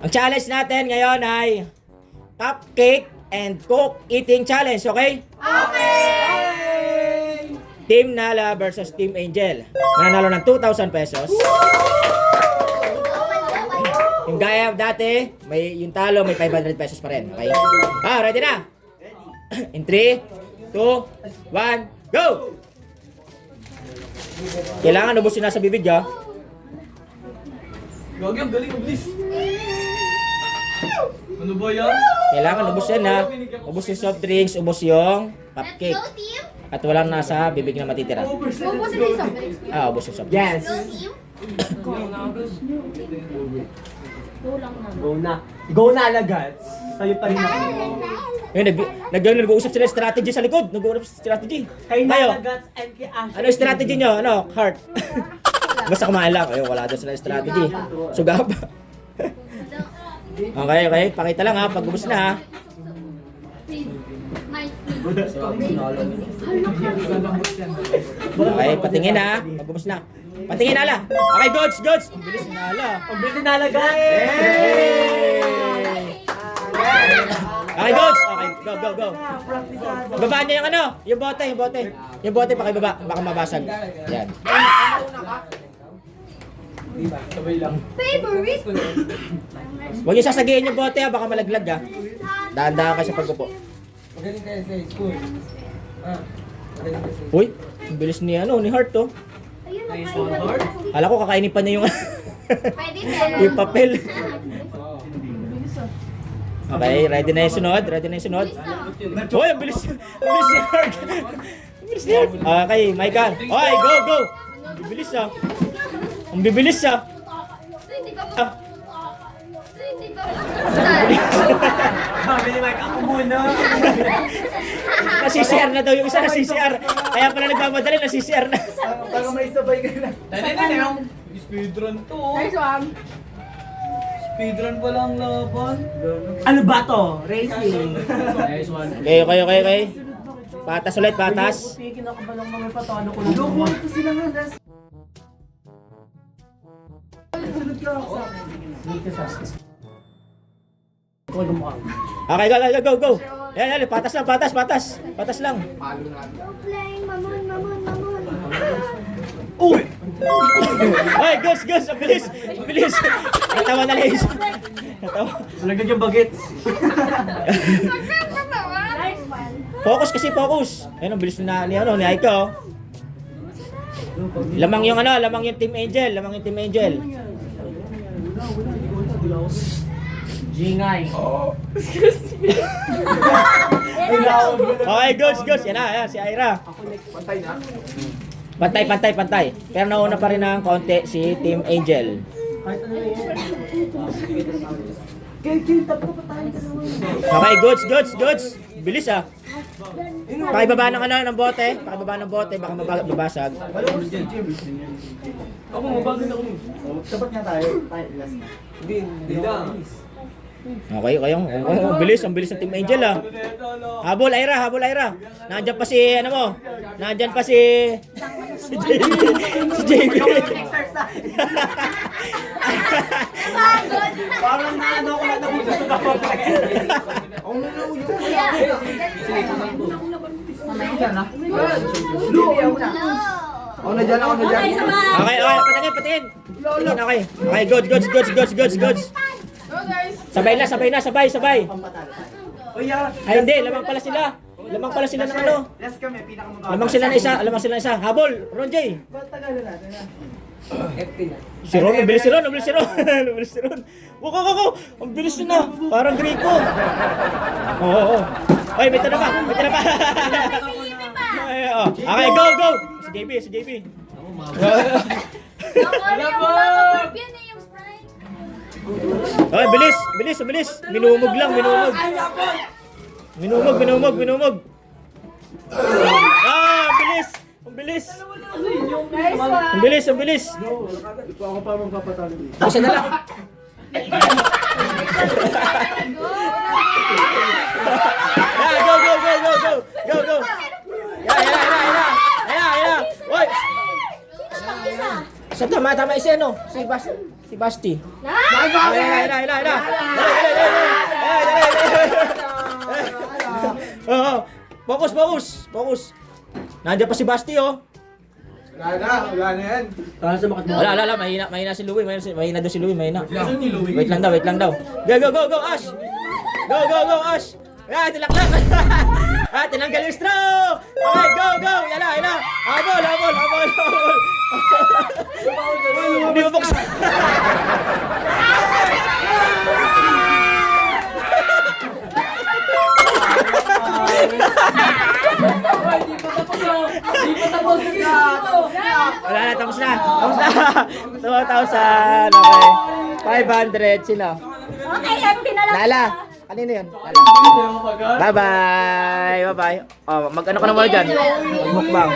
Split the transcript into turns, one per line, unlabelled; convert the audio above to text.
Ang challenge natin ngayon ay cupcake and coke eating challenge, okay?
Okay!
Team Nala versus Team Angel. Mananalo ng 2,000 pesos. Yung gaya dati, yung talo may 500 pesos pa rin, okay? Ready na? In 3, 2, 1, go! Kailangan ubusin na sa bibig, ha?
Gagi, ang galing, mabilis! Ano ba yan?
Kailangan ubusin na. Ubus yung soft drinks, ubus yung cupcake.
Let's go, team!
At walang nasa bibig na matitira.
Ubus na yung something.
Ubus yung soft drinks.
Let's go, team!
Go na. Go na alagad. Sa'yo pa rin ako.
Nag-uusap sila strategy sa likod. Nag-uusap strategy.
Kay
Tayo.
Nalagats and kay Ashley.
Ano yung strategy nyo? Ano? Heart. Basta kumain lang. Ayun, wala doon sila strategy. Sugapa. Okay. Pakita lang ha. Pag ubus na ha. Okay, patingin ha. Pag ubus na. Patingin Nala. Okay, Gods. Ang bilis ni Nala.
Ang bilis na alagad.
Okay, Gods. Okay, go. Babaan niya yung ano? Yung bote. Yung bote, pakibaba. Baka mabasag. Yan.
Favorite!
Huwag niyo sasagihin yung bote ha. Baka malaglag ha. Dahan-dahan ka sa pagkupo.
Magaling kayo sa school. Magaling kayo sa
Uy, ang bilis ni Heart to.
Ayun na kayo.
Hala ko kakainin pa niya yung
Pwede din.
yung papel. Okay, ready na yung sunod. Uy, ang bilis ni Heart. Okay, Michael. Okay, go. Ang bilis ah. Ang bibilis ah.
Hindi ka
Sabi ni Mike, ako muna.
Nasi-CR na daw yung isa, nasi-CR. Kaya pala nagmamadali, nasi-CR na.
Para may sabay ka na.
speedrun to. Nice one. Speedrun pa lang laban.
Ano ba to? Racing.
Nice one.
Okay. Patas ulit, patas.
Kinakabalang mga patano ko lang. Loko ito sila nga. Sunod ka ako sa akin. Sunod ka sa akin. Ikaw lumukha.
Okay, go. Yan, patas lang. Patas lang.
playing mamon.
Uy!
Hoy, Gus, ang bilis. Natawa na Liz.
Malagdag yung bagets.
Nice one.
Focus. Ayun, ang bilis na ni Aika, oh. Lamang yung Team Angel.
Jingay.
Okay, Gus. Yan na, si Ira. Pantay. Pero nauna pa rin ng konti si Team Angel.
Kahit ano yan. Kaya tapos pa tayo ka naman.
Okay, Goods. Bilis ah. Pakibaba ng bote. Baka mabasag.
Ako, mabagal ako.
Sapat nga tayo.
Hindi lang.
Okay. Ang bilis ng Team Angel ah. Habol Ira. Nandiyan pa si Nandiyan pa si JB.
Parang naano ko lang nabutas na ako. Ako na nauyo. Ako na dyan.
Okay, patingin. Okay, goods. Sabay. Ay hindi, lamang pala sila ng ano.
Yes kami, pinakamababa.
Lamang sila na isa. Habol, Ron J.
Ba't tagalan natin na?
Si Ron, ang bilis si Ron. Go. Ang bilis na. Parang Greco. Oo. Ay, may tira pa. Okay, go. Si JB. Okay, bilis. Minumog lang. Minumog. Ang bilis. Ang bilis.
Ako pa magpapatalo dito.
Isa na lang. Go. Yan. Oy. Sa tama isa Si Basti. Focus, focus, focus. Nandiyan pa si Basti, oh.
Wala na yan.
Wala, mahina si Louie, mahina doon si Louie, mahina. Wait lang daw. Go, Ash! Go, Ash! Tilaknak! Tinanggal yung straw! Okay, go! Yala! Habol! Hindi mo buksan! Wala na, tapos na! 2,000! Okay. 500 sila.
Okay, happy na lang.
Lala! Kanino yun? Bye-bye! Oh, mag-ano ka na muna dyan? Mukbang.